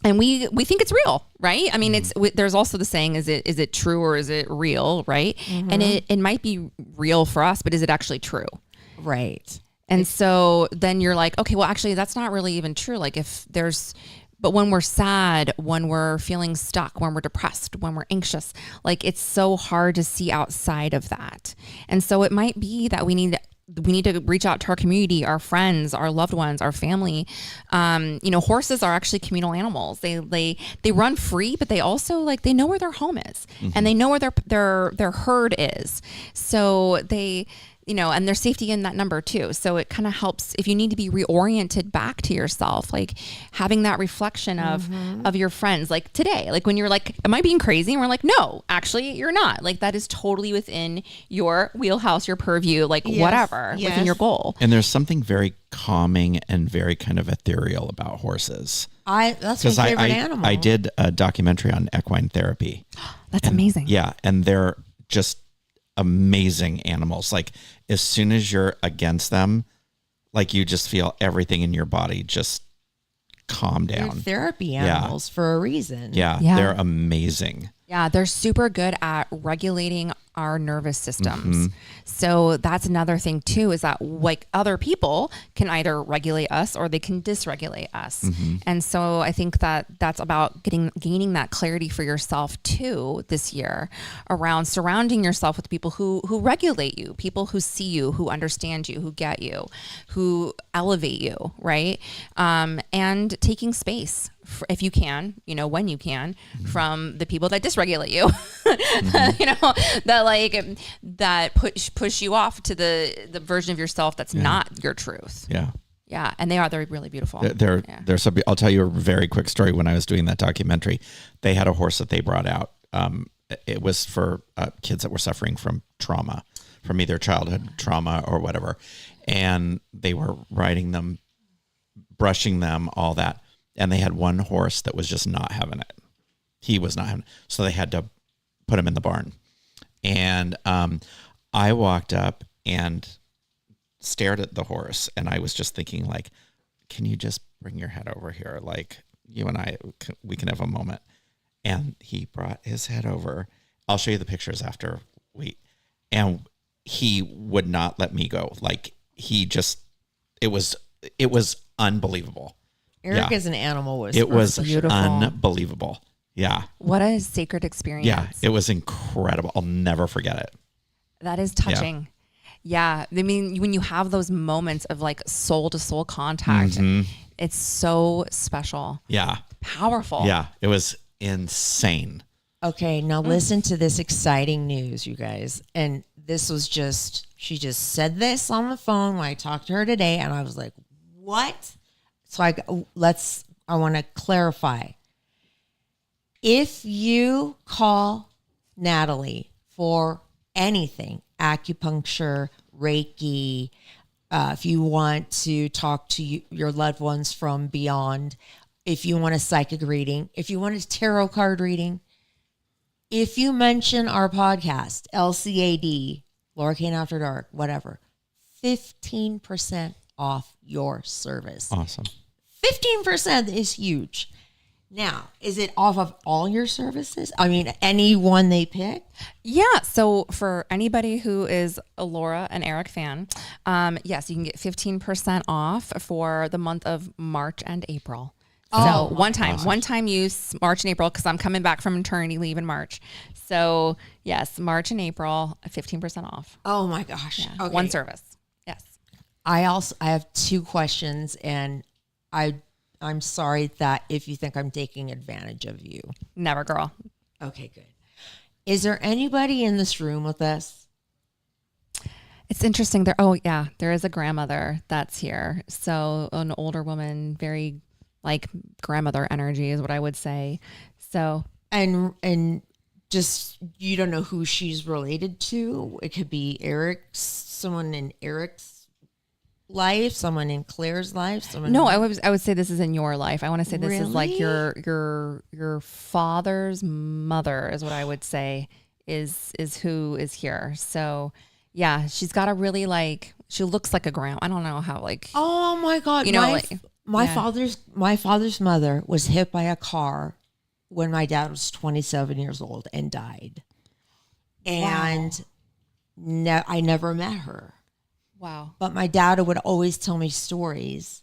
we think it's real, right? I mean, there's also the saying, is it true or is it real, right? And it might be real for us, but is it actually true? Right. And so then you're like, okay, well, actually, that's not really even true. Like but when we're sad, when we're feeling stuck, when we're depressed, when we're anxious, like it's so hard to see outside of that. And so it might be that we need to reach out to our community, our friends, our loved ones, our family. Horses are actually communal animals. They run free, but they also they know where their home is, and they know where their herd is. So they, and there's safety in that number too. So it kind of helps if you need to be reoriented back to yourself, like having that reflection of your friends, like today, like when you're like, am I being crazy? And we're like, no, actually you're not. Like that is totally within your wheelhouse, your purview, like whatever, within your goal. And there's something very calming and very kind of ethereal about horses. That's my favorite animal. I did a documentary on equine therapy. That's amazing. Yeah. And they're just amazing animals. Like as soon as you're against them, like you just feel everything in your body just calm down. They're therapy animals for a reason. Yeah, they're amazing. Yeah, they're super good at regulating our nervous systems. So that's another thing too, is that like other people can either regulate us or they can dysregulate us. And so I think that that's about gaining that clarity for yourself too this year, around surrounding yourself with people who regulate you, people who see you, who understand you, who get you, who elevate you, right? And taking space, if you can, when you can, from the people that dysregulate you, that push you off to the version of yourself that's not your truth. Yeah. And they're really beautiful. They're so I'll tell you a very quick story. When I was doing that documentary, they had a horse that they brought out. It was for kids that were suffering from trauma, from either childhood trauma or whatever. And they were riding them, brushing them, all that. And they had one horse that was just not having it. He was not having it. So they had to put him in the barn. And I walked up and stared at the horse. And I was just thinking, like, can you just bring your head over here? Like, you and I, we can have a moment. And he brought his head over. I'll show you the pictures after and he would not let me go. Like, it was unbelievable. Eric is an animal whisperer. It was beautiful. Unbelievable. Yeah. What a sacred experience. Yeah. It was incredible. I'll never forget it. That is touching. Yeah. I mean, when you have those moments of like soul to soul contact, it's so special. Yeah. Powerful. Yeah. It was insane. Okay, now listen to this exciting news, you guys. And this was she just said this on the phone when I talked to her today, and I was like, what? So I want to clarify. If you call Natalie for anything, acupuncture, Reiki, if you want to talk to your loved ones from beyond, if you want a psychic reading, if you want a tarot card reading, if you mention our podcast, LCAD, Laura Cain After Dark, whatever, 15% off your service. Awesome. 15% is huge. Now, is it off of all your services? I mean, any one they pick? Yeah. So for anybody who is a Laura and Eric fan, yes, you can get 15% off for the month of March and April. So one time use March and April, because I'm coming back from maternity leave in March. So yes, March and April, 15% off. Oh my gosh. Yeah. Okay. One service. Yes. I have two questions, and I'm sorry that if you think I'm taking advantage of you. Never, girl. Okay, good. Is there anybody in this room with us? It's interesting. There is a grandmother that's here. So an older woman, very like grandmother energy is what I would say. So and just, you don't know who she's related to. It could be someone in Eric's life, someone in Claire's life. No, I would say this is in your life. I want to say this is like your father's mother is what I would say is who is here. So yeah, she's got a really she looks like a grandma. I don't know how oh my God. My father's mother was hit by a car when my dad was 27 years old and died. And I never met her. Wow. But my dad would always tell me stories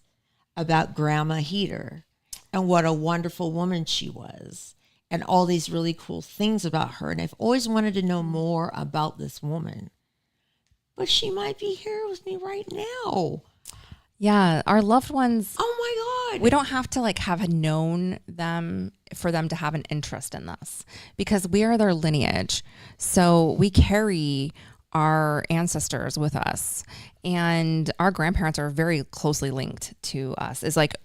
about Grandma Heater and what a wonderful woman she was and all these really cool things about her. And I've always wanted to know more about this woman. But she might be here with me right now. Yeah, our loved ones. Oh my God. We don't have to like have known them for them to have an interest in this because we are their lineage. So we carry our ancestors with us, and our grandparents are very closely linked to us. It's like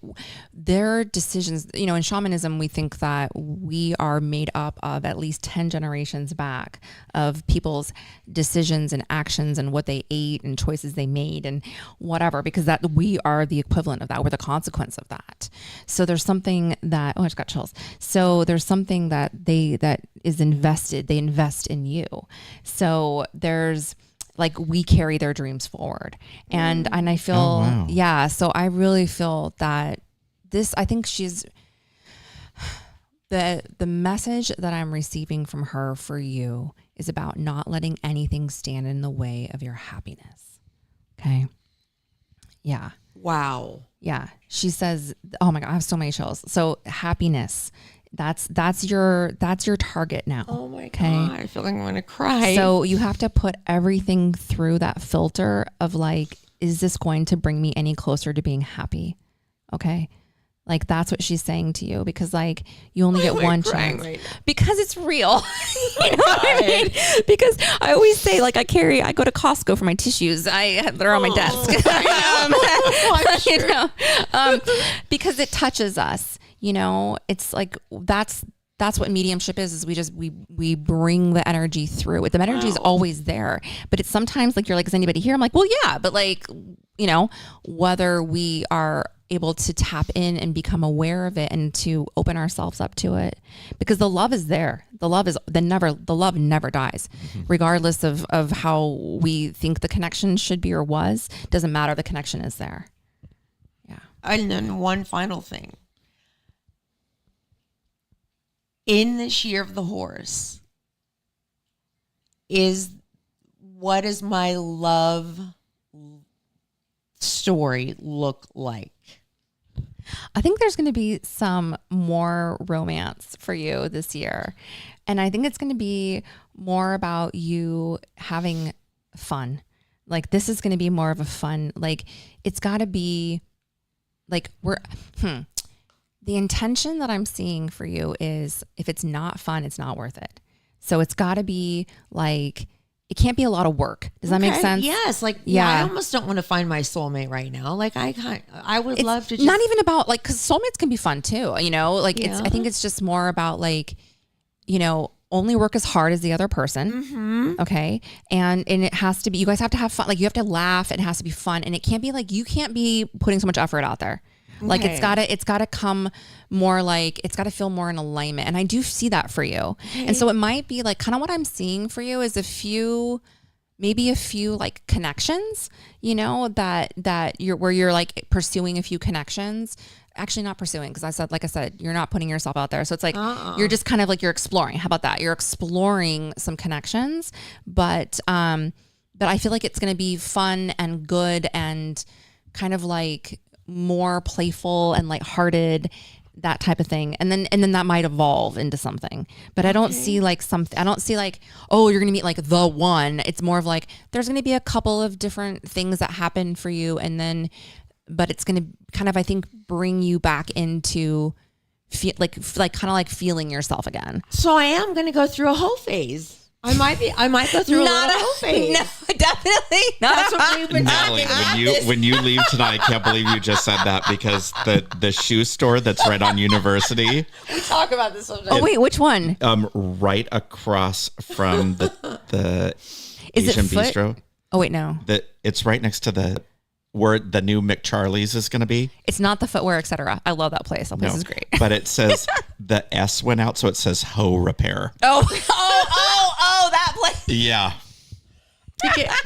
their decisions, you know, in shamanism, we think that we are made up of at least 10 generations back of people's decisions and actions and what they ate and choices they made and whatever, because that we are the equivalent of that. We're the consequence of that. So there's something that, oh, I just got chills. So there's something that that is invested, they invest in you. So there's like, we carry their dreams forward. And I feel, yeah. So I really feel that I think she's the message that I'm receiving from her for you is about not letting anything stand in the way of your happiness. Okay. Yeah. Wow. Yeah. She says, oh my God, I have so many chills. So happiness, that's your target now. Oh my God. I feel like I'm going to cry. So you have to put everything through that filter of like, is this going to bring me any closer to being happy? Okay. Like that's what she's saying to you, because like you only get one chance because it's real. You know what I mean? Because I always say like I go to Costco for my tissues. They're on my desk. You know, because it touches us, you know, it's like, that's what mediumship is we bring the energy through it. The energy is always there, but it's sometimes like, you're like, is anybody here? I'm like, well, yeah, but like, you know, whether we are able to tap in and become aware of it and to open ourselves up to it, because the love is there. The love never dies, regardless of how we think the connection should be or was. Doesn't matter. The connection is there. Yeah. And then one final thing. In this year of the horse, what is my love story look like? I think there's going to be some more romance for you this year. And I think it's going to be more about you having fun. Like this is going to be more of a fun, like it's got to be like the intention that I'm seeing for you is if it's not fun, it's not worth it. So it's got to be like, it can't be a lot of work. Does that make sense? Yes. Like, yeah, I almost don't want to find my soulmate right now. Like I would love to just. Not even about like, cause soulmates can be fun too, you know, like I think it's just more about like, you know, only work as hard as the other person. Mm-hmm. Okay. And it has to be, you guys have to have fun. Like you have to laugh. It has to be fun. And it can't be like, you can't be putting so much effort out there. Like it's gotta come more like, it's gotta feel more in alignment. And I do see that for you. Okay. And so it might be like kind of what I'm seeing for you is maybe a few like connections, you know, that you're like pursuing a few connections, actually not pursuing. Cause like I said, you're not putting yourself out there. So it's like, you're just kind of like, you're exploring. How about that? You're exploring some connections, but I feel like it's going to be fun and good and kind of like more playful and lighthearted, that type of thing. And then that might evolve into something, but I don't see like something, I don't see like, oh, you're going to meet like the one. It's more of like, there's going to be a couple of different things that happen for you. And then, but it's going to kind of, I think, bring you back into feel like kind of like feeling yourself again. So I am going to go through a whole phase. I might go through a whole phase. No, definitely not. That's what we've been Natalie, when you leave tonight, I can't believe you just said that, because the shoe store that's right on University. We talk about this sometimes. Oh wait, which one? Right across from the Is Asian it Foot? Bistro. Oh wait, no. It's right next to where the new McCharlie's is going to be. It's not the Footwear, etc. I love that place. That place is great. But it says the S went out, so it says Hoe Repair. Oh, that place. Yeah.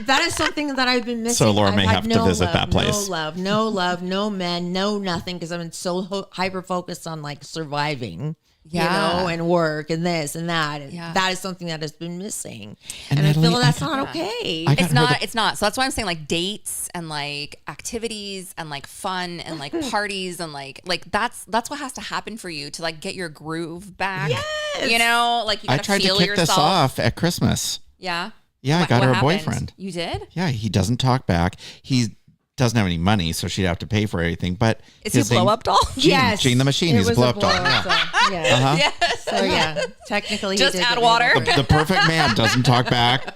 That is something that I've been missing. So Laura may have to visit that place. No love, no men, no nothing, because I'm so hyper focused on like surviving. Yeah. and work and this and that. And Yeah. that is something that has been missing. And And I Natalie, feel that's I- not okay. I got It's her not. the- It's not. So that's why I'm saying like dates and like activities and like fun and like parties and like that's what has to happen for you to like get your groove back. Yes. You know, like you I gotta tried to feel kick yourself. this off at Christmas. Yeah. Yeah, I What- got what her a happened? boyfriend. You did? Yeah, he doesn't talk back. He doesn't have any money, so she'd have to pay for everything. But Is he a his name- blow up doll? Gene, Gene the Machine. It He's a was blow up doll. blow-up Yeah. doll. Yeah. Uh-huh. Yes. So yeah, technically, Just he did add get water. me a The perfect man doesn't talk back.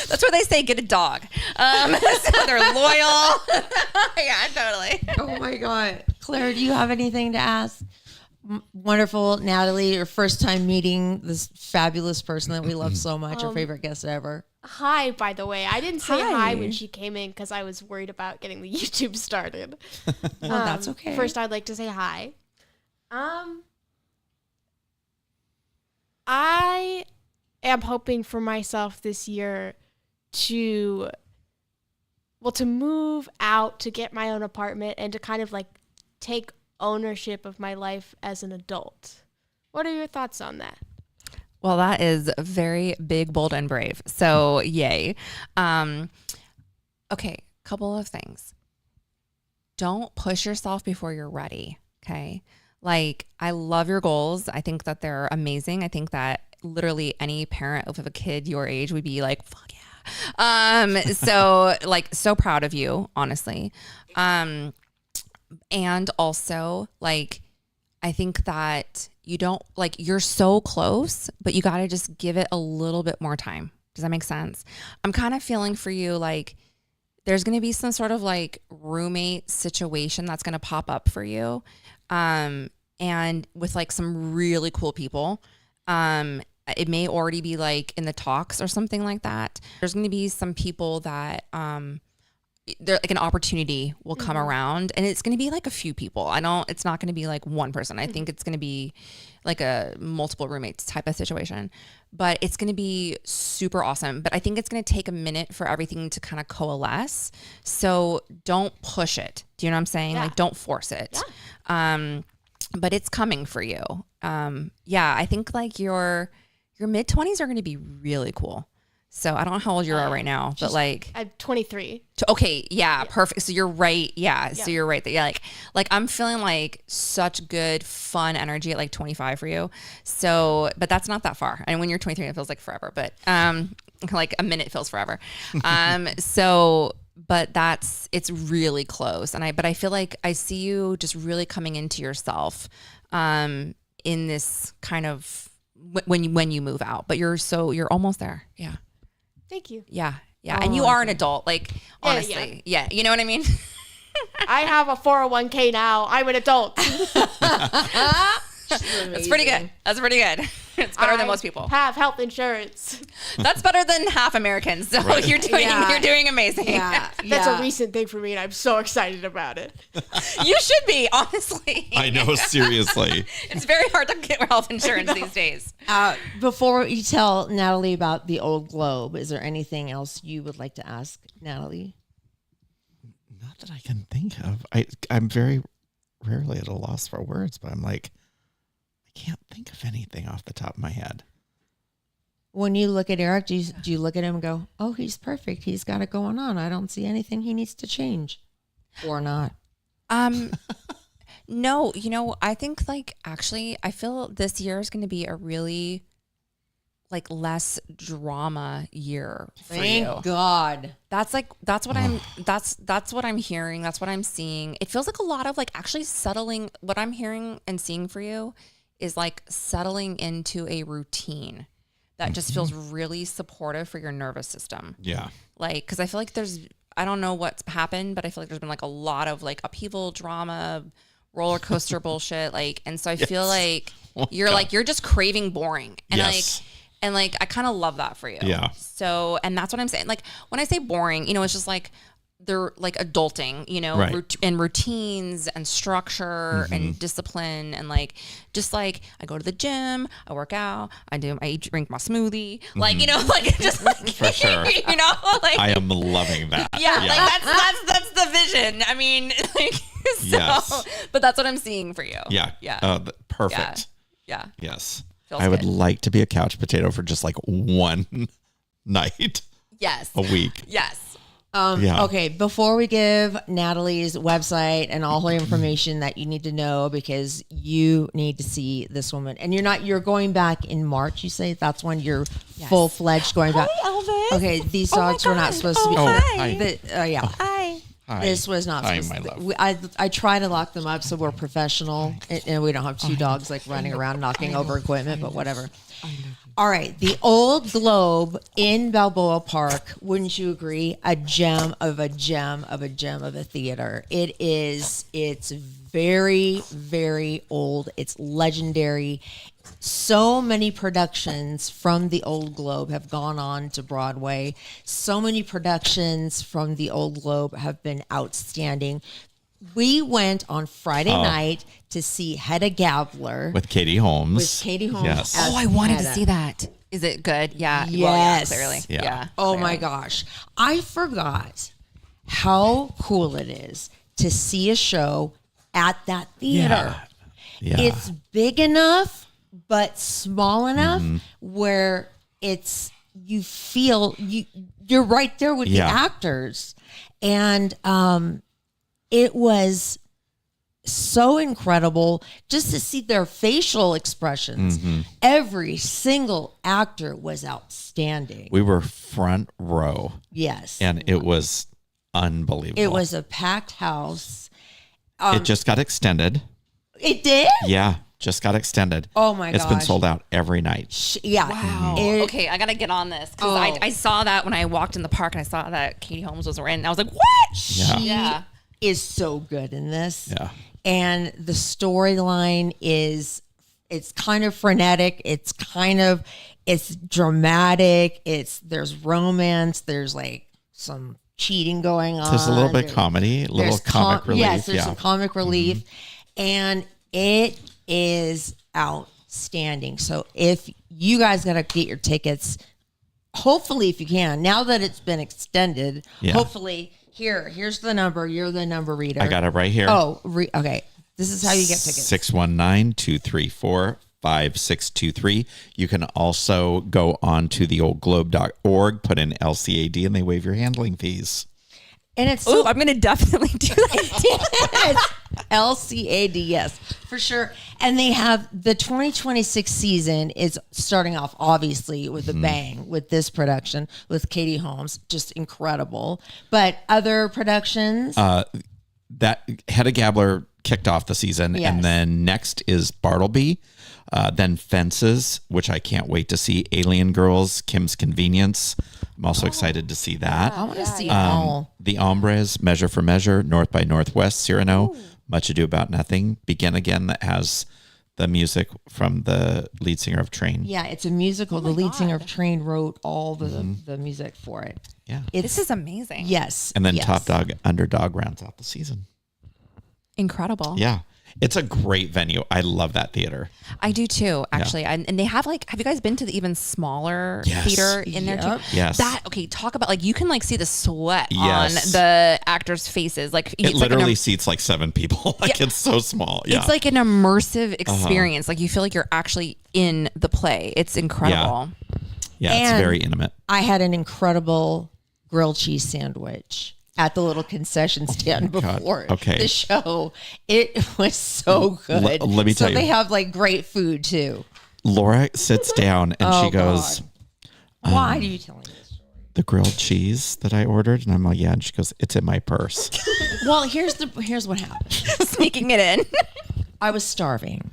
That's where they say get a dog. So they're loyal. Yeah, totally. Oh my God. Claire, do you have anything to ask? Wonderful Natalie, your first time meeting this fabulous person that we love so much, our favorite guest ever. Hi, by the way. I didn't say Hi. hi when she came in because I was worried about getting the YouTube started. Well, that's okay. First, I'd like to say hi. I am hoping for myself this year to move out, to get my own apartment, and to kind of like take ownership of my life as an adult. What are your thoughts on that? Well, that is very big, bold, and brave. So yay. Okay, couple of things. Don't push yourself before you're ready. Okay. Like, I love your goals. I think that they're amazing. I think that literally any parent of a kid your age would be like, fuck yeah. So like, so proud of you, honestly. And also like, I think that you don't like, you're so close, but you got to just give it a little bit more time. Does that make sense? I'm kind of feeling for you, like, there's going to be some sort of like roommate situation that's going to pop up for you. And with like some really cool people. It may already be like in the talks or something like that. There's going to be some people that, there like an opportunity will come around, and it's going to be like a few people. It's not going to be like one person. I think it's going to be like a multiple roommates type of situation, but it's going to be super awesome. But I think it's going to take a minute for everything to kind of coalesce. So don't push it. Do you know what I'm saying? Yeah. Like, don't force it. Yeah. But it's coming for you. Yeah, I think like your mid 20s are going to be really cool. So I don't know how old you are right now, but like, I'm 23. okay, yeah, perfect. So you're right. Yeah, so you're right that like I'm feeling like such good fun energy at like 25 for you. So, but that's not that far. And when you're 23, it feels like forever. But like a minute feels forever. So, but it's really close. But I feel like I see you just really coming into yourself in this kind of when you move out. But you're almost there. Yeah. Thank you. Yeah. Yeah. And you are an adult, like, Yeah, honestly. Yeah. You know what I mean? I have a 401k now. I'm an adult. That's pretty good. That's pretty good. It's better than most people. Have health insurance. That's better than half Americans. So you're doing amazing. Yeah. That's a recent thing for me, and I'm so excited about it. You should be, honestly. I know, seriously. It's very hard to get health insurance these days. Before you tell Natalie about the old globe, is there anything else you would like to ask Natalie? Not that I can think of. I'm very rarely at a loss for words, but I'm like, I can't think of anything off the top of my head. When you look at Eric, do you look at him and go, oh, he's perfect. He's got it going on. I don't see anything he needs to change or not. No, I think like actually I feel this year is going to be a really like less drama year for Thank you. God. That's what I'm hearing. That's what I'm seeing. It feels like a lot of like actually settling. What I'm hearing and seeing for you is like settling into a routine that just feels really supportive for your nervous system. Yeah. Like, cause I feel like I don't know what's happened, but I feel like there's been like a lot of like upheaval, drama, roller coaster bullshit. Like, and so I feel like you're just craving boring. And like, I kind of love that for you. Yeah. So, and that's what I'm saying. Like when I say boring, it's just like, they're like adulting, Right. and routines and structure and discipline. And like, just like I go to the gym, I work out, I drink my smoothie, like, like just like, For sure. like, I am loving that. yeah, like that's the vision. I mean, like, so, Yes. but that's what I'm seeing for you. Yeah. Yeah. Perfect. Yeah. Yes. Feels I would good. like to be a couch potato for just like one night Yes. a week. Yes. Yeah. Okay, before we give Natalie's website and all her information that you need to know, because you need to see this woman, and you're going back in March. You say that's when you're full fledged going back. Elvis. Okay, these Oh my dogs were not God. supposed to be. Oh, hi. Yeah. Hi. Hi. This was not Hi, supposed my to love. I try to lock them up so we're professional and we don't have two dogs like running around knocking over equipment, but whatever. All right. The Old Globe in Balboa Park, wouldn't you agree? A gem of a gem of a gem of a theater. It is. It's very, very old. It's legendary. So many productions from the Old Globe have gone on to Broadway. So many productions from the Old Globe have been outstanding. We went on Friday night to see Hedda Gabler With Katie Holmes. with Katie Holmes. Yes. as Oh, I wanted to Hedda. see that. Is it good? Yeah. Yes. Well, clearly. Yeah. Yeah. Oh my gosh. I forgot how cool it is to see a show at that theater. Yeah. It's big enough but small enough where it's you feel you're right there with Yeah. the actors. And it was so incredible just to see their facial expressions. Every single actor was outstanding. We were front row Yes. and it was unbelievable. It was a packed house. It just got extended. It did? Yeah. Just got extended. Oh my It's been gosh. sold out every night. Yeah. Wow. It- Okay, I gotta get on this because Oh. I saw that when I walked in the park and I saw that Katie Holmes was in. And I was like, what? Yeah. Yeah. is so good in this. Yeah. And the storyline is it's kind of frenetic. It's dramatic. There's romance. There's like some cheating going on. There's a little bit There- comedy, a little there's comic relief. Yes, there's yeah. some comic relief. And it is outstanding. So if you guys got to get your tickets, hopefully if you can, now that it's been extended, Yeah. hopefully here's the number. You're the number reader. I got it right here. Oh, okay. This is how you get tickets. 619-234-5623. You can also go on to theoldglobe.org, put in LCAD, and they waive your handling fees. And it's Oh, so I'm gonna definitely do that. LCAD, yes, for sure. And they have the 2026 season is starting off obviously with a bang with this production with Katie Holmes, just incredible. But other productions, That Hedda Gabler kicked off the season, Yes. and then next is Bartleby, then Fences, which I can't wait to see. Alien Girls, Kim's Convenience. I'm also excited to see that. I want to see them all. The Hombres, Measure for Measure, North by Northwest, Cyrano, Much Ado About Nothing, Begin Again, that has the music from the lead singer of Train. Yeah, it's a musical. The lead singer of Train wrote all the music for it. Yeah. It's This is amazing. yes, And then yes. Top Dog Underdog rounds out the season. Incredible. Yeah. It's a great venue. I love that theater. I do too, actually. And they have have you guys been to the even smaller Yes. theater in there Yep. too? Yes. Okay, talk about you can see the sweat Yes. on the actors' faces. Like It it's literally like an, seats like 7 people. Like Yeah. it's so small. Yeah. it's like an immersive experience. Like you feel like you're actually in the play. It's incredible. yeah, it's and- very intimate. I had an incredible grilled cheese sandwich at the little concession stand God. before Okay. the show. It was so good. let me tell you. So they have like great food too. Laura sits down and Oh, she goes, Why do you tell me this? the grilled cheese that I ordered? And I'm like, yeah. And she goes, it's in my purse. Well, here's what happened. Sneaking it in. I was starving,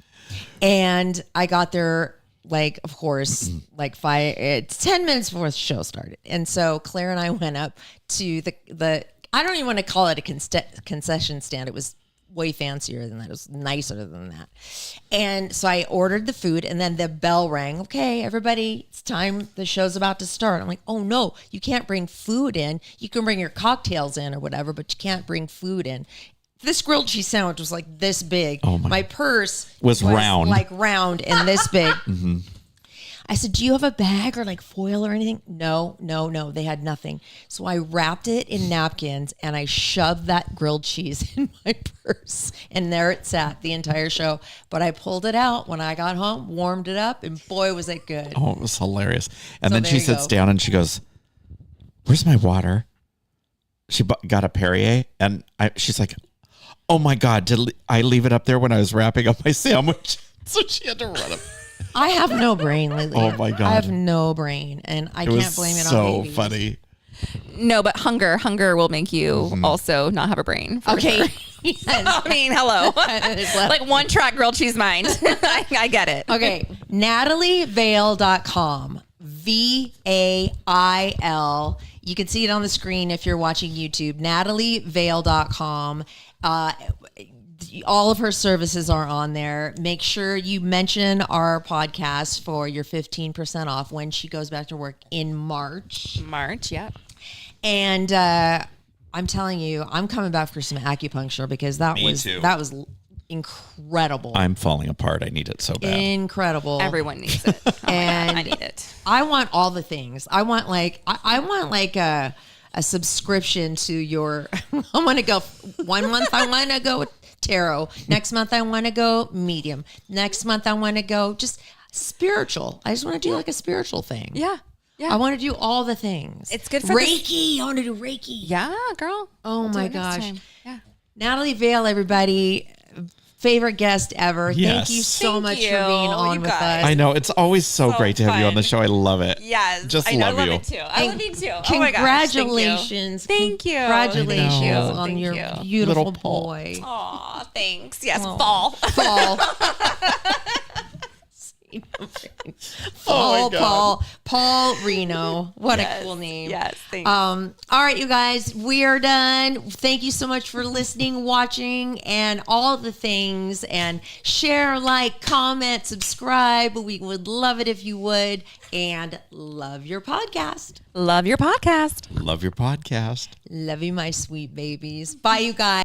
and I got there like, of course, like 10 minutes before the show started. And so Claire and I went up to the I don't even want to call it a concession stand. It was way fancier than that. It was nicer than that. And so I ordered the food, and then the bell rang. Okay, everybody, it's time. The show's about to start. I'm like, oh no, you can't bring food in. You can bring your cocktails in or whatever, but you can't bring food in. This grilled cheese sandwich was like this big. Oh my- my purse Was round. like round and this big. I said, do you have a bag or like foil or anything? No. They had nothing. So I wrapped it in napkins and I shoved that grilled cheese in my purse. And there it sat the entire show. But I pulled it out when I got home, warmed it up, and boy, was it good. Oh, it was hilarious. And So then there she you sits go. down and she goes, where's my water? She got a Perrier, and she's like, oh my God, did I leave it up there when I was wrapping up my sandwich? So she had to run up. I have no brain lately. Oh, my God. I have no brain, and I It can't was blame it on so babies. funny. No, but hunger will make you also not have a brain. for Okay. sure. Yes. I mean, hello. Like one track grilled cheese mind. I get it. Okay. NatalieVale.com. VAIL. You can see it on the screen if you're watching YouTube. NatalieVale.com. All of her services are on there. Make sure you mention our podcast for your 15% off when she goes back to work in March. March, yeah. And I'm telling you, I'm coming back for some acupuncture because that Me was too. incredible. I'm falling apart. I need it so bad. Incredible. Everyone needs it. Oh my And God, I need it. I want all the things. I want like a subscription to your. I want to go 1 month. I want to go with tarot. Next month I want to go medium. Next month I want to go just spiritual. I just want to do like a spiritual thing. Yeah. Yeah. I want to do all the things. It's good for Reiki. I want to do Reiki. Yeah, girl. Oh We'll do my it next gosh. time. Yeah. Natalie Vale, everybody. Favorite guest ever. Yes. Thank you so Thank much you, for being on you with guys. us. I know. It's always so So great to have you on the fun. show. I love it. Yes. Just I know, love I you. love it too. I love you too. Oh my gosh. Congratulations. Thank you. Congratulations Thank you. on Thank your you. beautiful Little Paul. boy. Aw, thanks. Yes, Oh. fall. Paul. Oh my God. Paul Reno. What Yes. a cool name. Yes, thanks. All right, you guys, we are done. Thank you so much for listening, watching, and all the things. And share, like, comment, subscribe. We would love it if you would. And love your podcast. Love your podcast. Love your podcast. Love you, my sweet babies. Bye, you guys.